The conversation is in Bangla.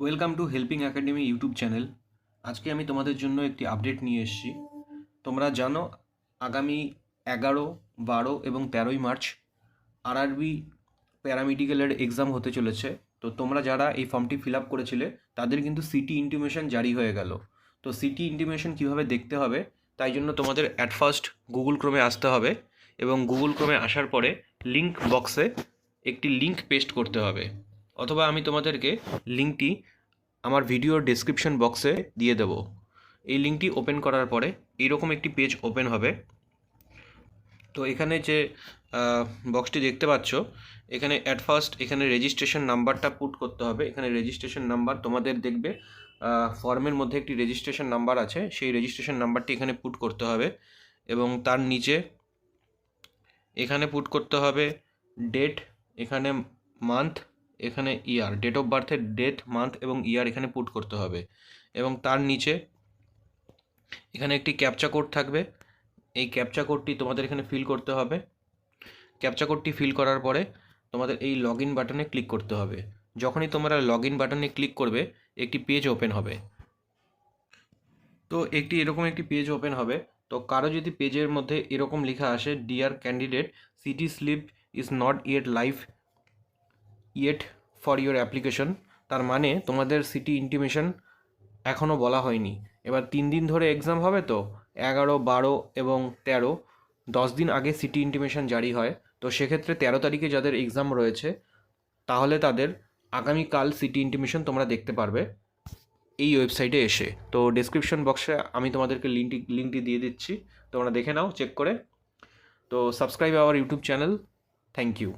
Welcome to helping academy YouTube channel. আজকে আমি তোমাদের জন্য একটি আপডেট নিয়ে এসেছি। তোমরা জানো আগামী 11, 12 এবং 13ই মার্চ আরআরবি প্যারামেডিক্যালের এক্সাম হতে চলেছে। তো তোমরা যারা এই ফর্মটি ফিল আপ করেছিলে তাদের কিন্তু সিটি ইন্টিমেশন জারি হয়ে গেল। তো সিটি ইন্টিমেশন কীভাবে দেখতে হবে তাই জন্য তোমাদের অ্যাট ফার্স্ট গুগল ক্রোমে আসতে হবে এবং গুগল ক্রোমে আসার পরে লিঙ্ক বক্সে একটি লিঙ্ক পেস্ট করতে হবে, অথবা আমি তোমাদেরকে লিঙ্কটি আমার ভিডিওর ডেসক্রিপশন বক্সে দিয়ে দেব। এই লিঙ্কটি ওপেন করার পরে এইরকম একটি পেজ ওপেন হবে। তো এখানে যে বক্সটি দেখতে পাচ্ছ, এখানে অ্যাট ফার্স্ট এখানে রেজিস্ট্রেশন নাম্বারটা পুট করতে হবে। এখানে রেজিস্ট্রেশন নাম্বার তোমাদের দেখবে ফর্মের মধ্যে একটি রেজিস্ট্রেশন নাম্বার আছে, সেই রেজিস্ট্রেশন নাম্বারটি এখানে পুট করতে হবে এবং তার নিচে এখানে পুট করতে হবে ডেট, এখানে মান্থ, এখানে ইয়ার, ডেট অফ বার্থের ডেট, মান্থ এবং ইয়ার এখানে পুট করতে হবে এবং তার নিচে এখানে একটি ক্যাপচা কোড থাকবে। এই ক্যাপচা কোডটি তোমাদের এখানে ফিল করতে হবে। ক্যাপচা কোডটি ফিল করার পরে তোমাদের এই লগ ইন বাটনে ক্লিক করতে হবে। যখনই তোমরা লগ ইন বাটনে ক্লিক করবে একটি পেজ ওপেন হবে। তো এরকম একটি পেজ ওপেন হবে। তো কারো যদি পেজের মধ্যে এরকম লেখা আসে, dear candidate, city slip is not yet live yet for your application, তার মানে তোমাদের সিটি ইন্টিমেশন এখনও বলা হয়নি। এবার 3 দিন ধরে এক্সাম হবে, তো 11, 12 এবং 13, 10 দিন আগে সিটি ইন্টিমেশন জারি হয়। তো সেক্ষেত্রে 13 তারিখে যাদের এক্সাম রয়েছে তাহলে তাদের আগামীকাল সিটি ইন্টিমেশন তোমরা দেখতে পারবে এই ওয়েবসাইটে এসে। তো ডেসক্রিপশন বক্সে আমি তোমাদেরকে লিঙ্কটি দিয়ে দিচ্ছি, তোমরা দেখে নাও চেক করে। তো subscribe our YouTube channel. Thank you.